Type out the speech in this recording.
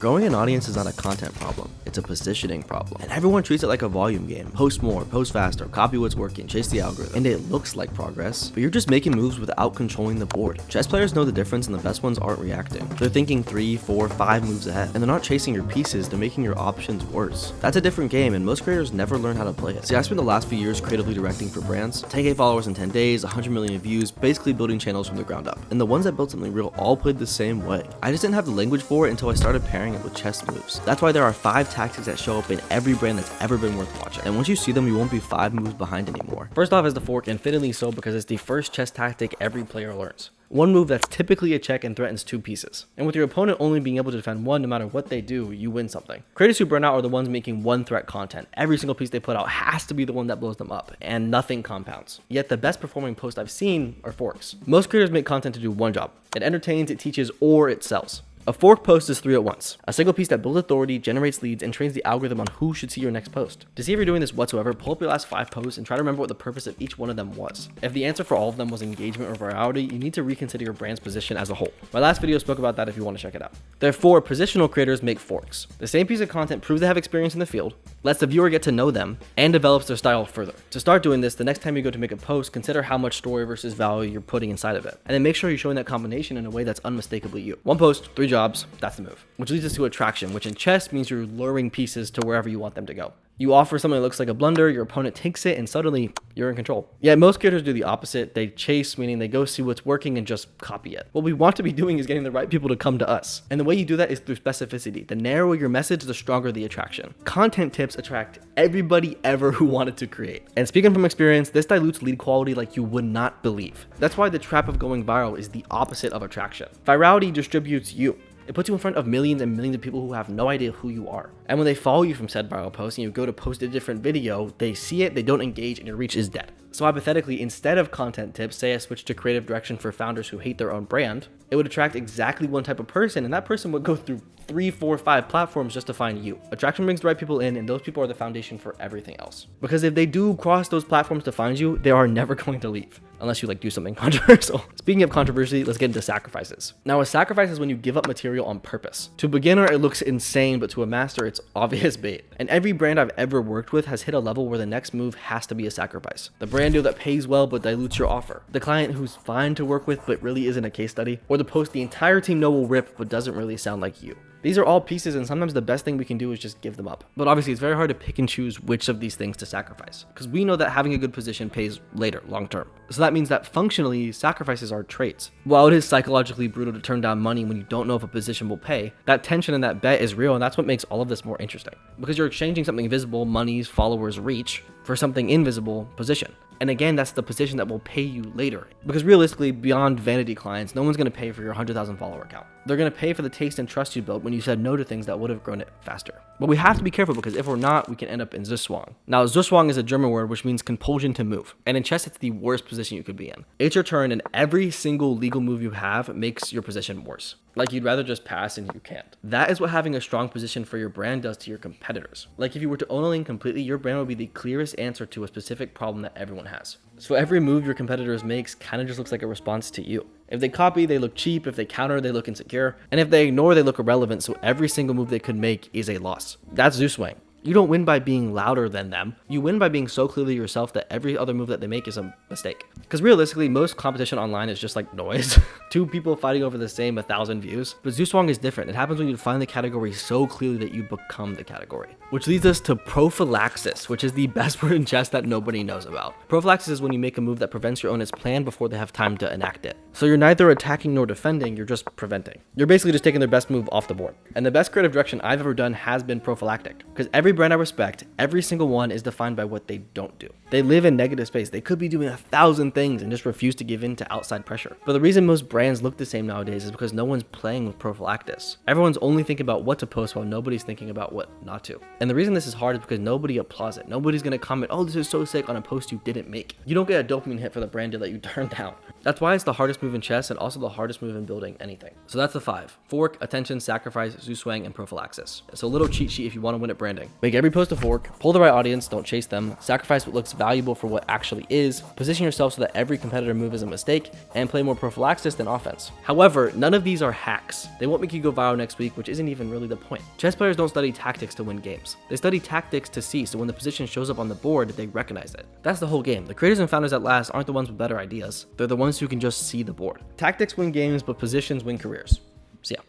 Growing an audience is not a content problem, it's a positioning problem. And everyone treats it like a volume game. Post more, post faster, copy what's working, chase the algorithm. And it looks like progress, but you're just making moves without controlling the board. Chess players know the difference and the best ones aren't reacting. They're thinking 3, 4, 5 moves ahead. And they're not chasing your pieces, they're making your options worse. That's a different game and most creators never learn how to play it. See, I spent the last few years creatively directing for brands. 10K followers in 10 days, 100 million views, basically building channels from the ground up. And the ones that built something real all played the same way. I just didn't have the language for it until I started pairing it with chess moves. That's why there are 5 tactics that show up in every brand that's ever been worth watching. And once you see them, you won't be 5 moves behind anymore. First off is the fork, and fittingly so because it's the first chess tactic every player learns. One move that's typically a check and threatens 2 pieces. And with your opponent only being able to defend 1 no matter what they do, you win something. Creators who burn out are the ones making 1 threat content. Every single piece they put out has to be the one that blows them up, and nothing compounds. Yet the best performing posts I've seen are forks. Most creators make content to do one job. It entertains, it teaches, or it sells. A fork post is 3 at once. A single piece that builds authority, generates leads, and trains the algorithm on who should see your next post. To see if you're doing this whatsoever, pull up your last 5 posts and try to remember what the purpose of each one of them was. If the answer for all of them was engagement or virality, you need to reconsider your brand's position as a whole. My last video spoke about that if you want to check it out. Therefore, positional creators make forks. The same piece of content proves they have experience in the field, lets the viewer get to know them, and develops their style further. To start doing this, the next time you go to make a post, consider how much story versus value you're putting inside of it. And then make sure you're showing that combination in a way that's unmistakably you. 1 post, 3 jobs, that's the move. Which leads us to attraction, which in chess means you're luring pieces to wherever you want them to go. You offer something that looks like a blunder, your opponent takes it, and suddenly you're in control. Yet most creators do the opposite. They chase, meaning they go see what's working and just copy it. What we want to be doing is getting the right people to come to us. And the way you do that is through specificity. The narrower your message, the stronger the attraction. Content tips attract everybody ever who wanted to create. And speaking from experience, this dilutes lead quality like you would not believe. That's why the trap of going viral is the opposite of attraction. Virality distributes you. It puts you in front of millions and millions of people who have no idea who you are. And when they follow you from said viral post and you go to post a different video, they see it, they don't engage, and your reach is dead. So hypothetically, instead of content tips, say I switch to creative direction for founders who hate their own brand, it would attract exactly one type of person, and that person would go through 3, 4, 5 platforms just to find you. Attraction brings the right people in, and those people are the foundation for everything else. Because if they do cross those platforms to find you, they are never going to leave. Unless you do something controversial. Speaking of controversy, let's get into sacrifices. Now, a sacrifice is when you give up material on purpose. To a beginner, it looks insane, but to a master, it's obvious bait. And every brand I've ever worked with has hit a level where the next move has to be a sacrifice. The brand deal that pays well but dilutes your offer. The client who's fine to work with but really isn't a case study. Or the post the entire team know will rip but doesn't really sound like you. These are all pieces, and sometimes the best thing we can do is just give them up. But obviously, it's very hard to pick and choose which of these things to sacrifice, because we know that having a good position pays later, long term. So that means that functionally, sacrifices are traits. While it is psychologically brutal to turn down money when you don't know if a position will pay, that tension and that bet is real, and that's what makes all of this more interesting. Because you're exchanging something visible, money, followers, reach, for something invisible, position. And again, that's the position that will pay you later. Because realistically, beyond vanity clients, no one's going to pay for your 100,000 follower account. They're going to pay for the taste and trust you built when you said no to things that would have grown it faster. But we have to be careful, because if we're not, we can end up in Zugzwang. Now, Zugzwang is a German word which means compulsion to move. And in chess, it's the worst position you could be in. It's your turn, and every single legal move you have makes your position worse. Like you'd rather just pass and you can't. That is what having a strong position for your brand does to your competitors. Like if you were to own a lane completely, your brand would be the clearest answer to a specific problem that everyone has. So every move your competitors makes kind of just looks like a response to you. If they copy, they look cheap. If they counter, they look insecure. And if they ignore, they look irrelevant. So every single move they could make is a loss. That's Zugzwang. You don't win by being louder than them. You win by being so clearly yourself that every other move that they make is a mistake. Because realistically, most competition online is just like noise. 2 people fighting over the same 1,000 views. But Zugzwang is different. It happens when you define the category so clearly that you become the category. Which leads us to prophylaxis, which is the best word in chess that nobody knows about. Prophylaxis is when you make a move that prevents your opponent's plan before they have time to enact it. So you're neither attacking nor defending, you're just preventing. You're basically just taking their best move off the board. And the best creative direction I've ever done has been prophylactic. Because every brand I respect, every single one is defined by what they don't do. They live in negative space. They could be doing 1,000 things and just refuse to give in to outside pressure. But the reason most brands look the same nowadays is because no one's playing with prophylactis. Everyone's only thinking about what to post while nobody's thinking about what not to. And the reason this is hard is because nobody applauds it. Nobody's going to comment, "Oh, this is so sick," on a post you didn't make. You don't get a dopamine hit for the brand deal that you turned down. That's why it's the hardest move move in chess and also the hardest move in building anything. So that's the 5. Fork, attention, sacrifice, Zuswang, and prophylaxis. So a little cheat sheet if you want to win at branding. Make every post a fork, pull the right audience, don't chase them, sacrifice what looks valuable for what actually is, position yourself so that every competitor move is a mistake, and play more prophylaxis than offense. However, none of these are hacks. They won't make you go viral next week, which isn't even really the point. Chess players don't study tactics to win games. They study tactics to see, so when the position shows up on the board, they recognize it. That's the whole game. The creators and founders at last aren't the ones with better ideas. They're the ones who can just see the board. Tactics win games, but positions win careers. See ya.